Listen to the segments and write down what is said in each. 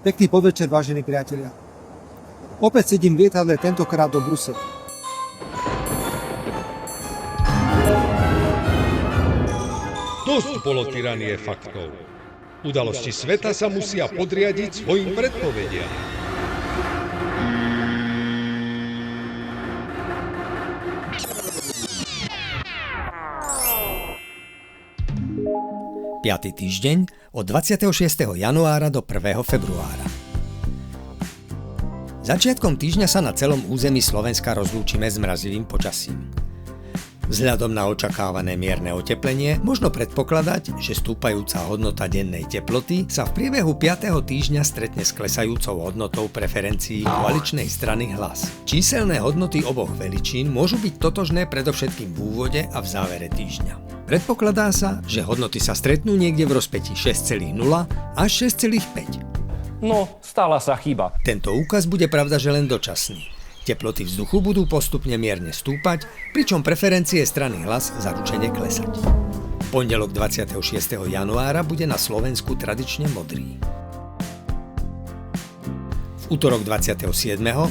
Pekný podvečer, vážení priatelia. Opäť sedím v lietadle, tentokrát do Bruselu. Dosť bolo tyranie faktov. Udalosti sveta sa musia podriadiť svojim predpovediam. Piatý týždeň od 26. januára do 1. februára. Začiatkom týždňa sa na celom území Slovenska rozlúčime s mrazivým počasím. Vzhľadom na očakávané mierne oteplenie možno predpokladať, že stúpajúca hodnota dennej teploty sa v priebehu 5. týždňa stretne s klesajúcou hodnotou preferencií koaličnej strany Hlas. Číselné hodnoty oboch veličín môžu byť totožné predovšetkým v úvode a v závere týždňa. Predpokladá sa, že hodnoty sa stretnú niekde v rozpätí 6,0 až 6,5. No, stala sa chyba. Tento úkaz bude pravda, že len dočasný. Teploty vzduchu budú postupne mierne stúpať, pričom preferencie strany Hlas zaručene klesať. Pondelok 26. januára bude na Slovensku tradične modrý. V útorok 27.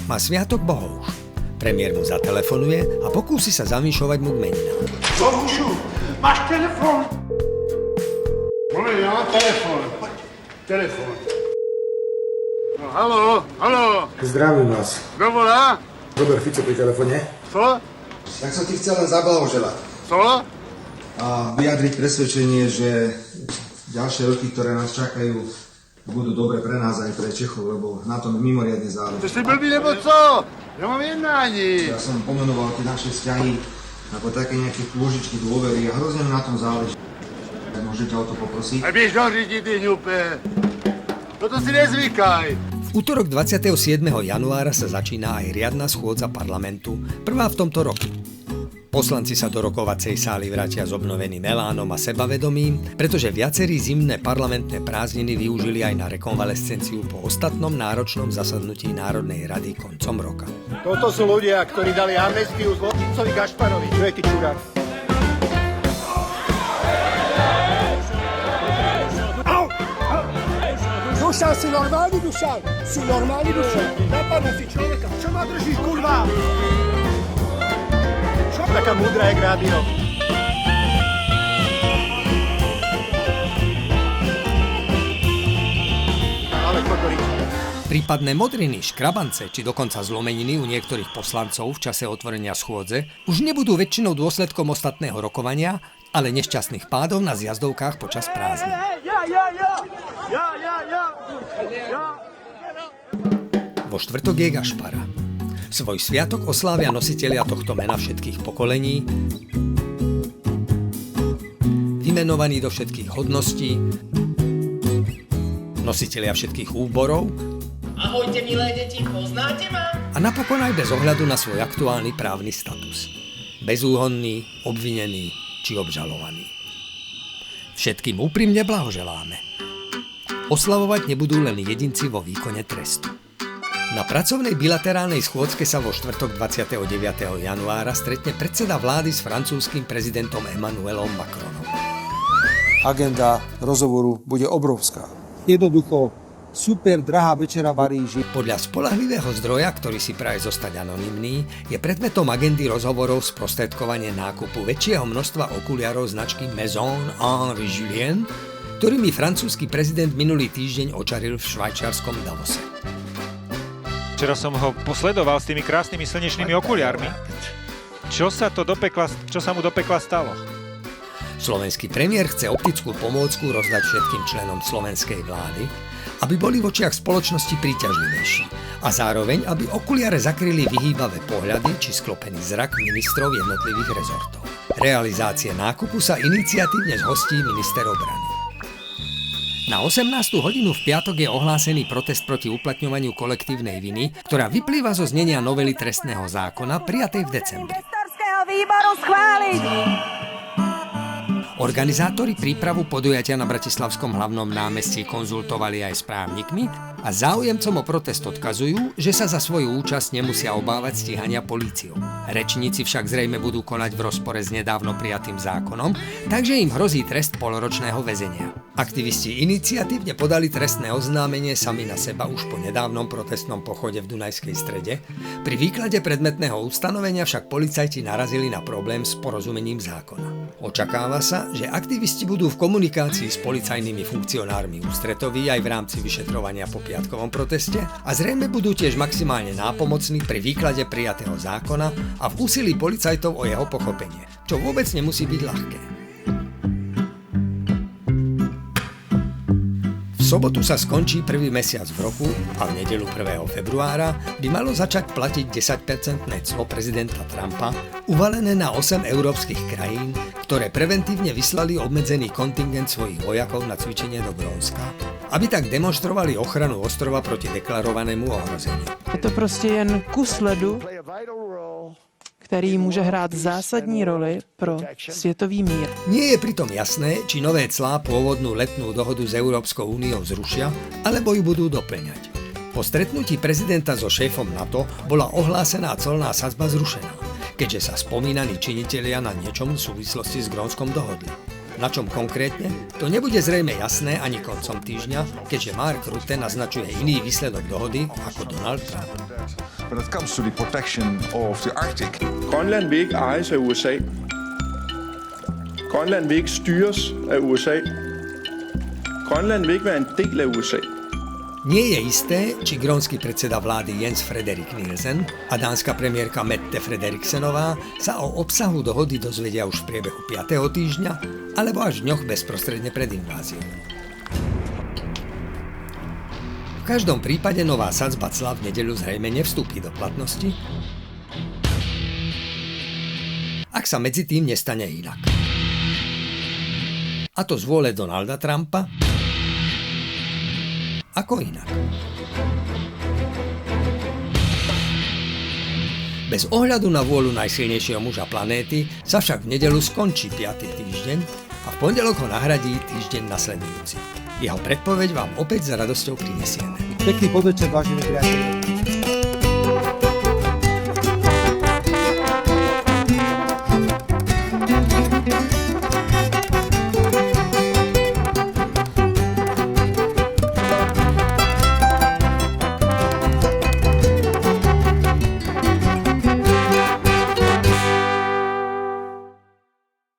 má sviatok Bohouš. Premiér mu zatelefonuje a pokúsi sa zamýšľovať mu k meninám. Bohušu, máš telefon? Moment, ja mám telefon. Telefon. No, haló. Zdravím vás. Kto volá? Robert Fico pri telefóne. Co? Tak som ti chcel len zablahoželať. Co? A vyjadriť presvedčenie, že ďalšie roky, ktoré nás čakajú, budú dobre pre nás aj pre Čechov, lebo na tom mimoriadne záleží. To si blbý nebo co? Ja mám jednání. Ja som pomenoval tie naše vzťahy ako také nejaké kôžičky dôvery a hrozne mi na tom záleží. Môžem ťa o to poprosiť? A běž do řidi, ty hňupe. Toto si nezvykaj. V útorok 27. januára sa začína aj riadna schôdza parlamentu, prvá v tomto roku. Poslanci sa do rokovacej sály vrátia s obnoveným elánom a sebavedomím, pretože viacerí zimné parlamentné prázdniny využili aj na rekonvalescenciu po ostatnom náročnom zasadnutí Národnej rady koncom roka. Toto sú ľudia, ktorí dali amnestiu zločincovi Gašparovi. Čo je ty čurák? Dušan, si normálny, Dušan? Si normálny, Dušan? Napadne si človeka. Čo ma držíš, kurva? Čo taká múdra, jak rádio? Ale kotorič. Prípadné modriny, škrabance či dokonca zlomeniny u niektorých poslancov v čase otvorenia schôdze už nebudú väčšinou dôsledkom ostatného rokovania, ale nešťastných pádov na zjazdovkách počas prázdnin. Vo štvrtok je Gašpara. Svoj sviatok oslávia nositelia tohto mena všetkých pokolení, vymenovaní do všetkých hodností, nositelia všetkých úborov. Ahojte, milé deti, poznáte ma? A napokon aj bez ohľadu na svoj aktuálny právny status. Bezúhonný, obvinený či obžalovaný. Všetkým úprimne blahoželáme. Oslavovať nebudú len jedinci vo výkone trestu. Na pracovnej bilaterálnej schôdzke sa vo štvrtok 29. januára stretne predseda vlády s francúzskym prezidentom Emmanuelom Macronom. Agenda rozhovoru bude obrovská. Jednoducho super drahá večera v Paríži. Podľa spoľahlivého zdroja, ktorý si praje zostať anonymný, je predmetom agendy rozhovorov sprostredkovanie nákupu väčšieho množstva okuliarov značky Maison Henri Julien, ktorými francúzsky prezident minulý týždeň očaril v švajčiarskom Davose. Včera som ho posledoval s tými krásnymi slnečnými okuliármi. Čo sa mu do pekla stalo? Slovenský premiér chce optickú pomôcku rozdať všetkým členom slovenskej vlády, aby boli v očiach spoločnosti príťažlivejší a zároveň, aby okuliare zakryli vyhýbavé pohľady či sklopený zrak ministrov jednotlivých rezortov. Realizácie nákupu sa iniciatívne zhostí minister obrany. Na 18. hodinu v piatok je ohlásený protest proti uplatňovaniu kolektívnej viny, ktorá vyplýva zo znenia novely trestného zákona prijatej v decembri. Organizátori prípravu podujatia na Bratislavskom hlavnom námestí konzultovali aj s právnikmi, A záujemcom o protest odkazujú, že sa za svoju účasť nemusia obávať stíhania políciou. Rečníci však zrejme budú konať v rozpore s nedávno prijatým zákonom, takže im hrozí trest poloročného väzenia. Aktivisti iniciatívne podali trestné oznámenie sami na seba už po nedávnom protestnom pochode v Dunajskej Strede. Pri výklade predmetného ustanovenia však policajti narazili na problém s porozumením zákona. Očakáva sa, že aktivisti budú v komunikácii s policajnými funkcionármi ústretoví aj v rámci vyšetrovania po piatkovom proteste a zrejme budú tiež maximálne nápomocní pri výklade prijatého zákona a v úsilí policajtov o jeho pochopenie, čo vôbec nemusí byť ľahké. V sobotu sa skončí prvý mesiac v roku a v nedeľu 1. februára by malo začať platiť 10% clo prezidenta Trumpa, uvalené na 8 európskych krajín, ktoré preventívne vyslali obmedzený kontingent svojich vojakov na cvičenie do Grónska, aby tak demonstrovali ochranu ostrova proti deklarovanému ohrozeniu. Je to prostě jen kus ledu, který může hrát zásadní roli pro světový mír. Nie je pritom jasné, či nové clá pôvodnú letnú dohodu s Európskou úniou zrušia, alebo ju budú doplňať. Po stretnutí prezidenta so šéfom NATO bola ohlásená colná sadzba zrušená, keďže sa spomínaní činitelia na niečom v súvislosti s Grónskom dohodli. Na čom konkrétne? To nebude zrejme jasné ani koncom týždňa, keďže Mark Rutte naznačuje iný výsledok dohody ako Donald Trump. When it comes to the protection of the Arctic. Grønland vil ikke ejes af USA. Grønland vil ikke styres af USA. Grønland vil ikke være en del af USA. Nie je isté, či grónsky predseda vlády Jens Frederik Nielsen a dánska premiérka Mette Frederiksenová sa o obsahu dohody dozvedia už v priebehu 5. týždňa alebo až v dňoch bezprostredne pred inváziou. V každom prípade nová sadzba cla v nedeľu zrejme nevstúpi do platnosti, ak sa medzi tým nestane inak. A to z vôle Donalda Trumpa, ako inak. Bez ohľadu na vôľu najsilnejšieho muža planéty sa však v nedeľu skončí 5. týždeň a v pondelok ho nahradí týždeň nasledujúci. Jeho predpoveď vám opäť s radosťou prinesieme. Pekný podvečer, vážení priatelia.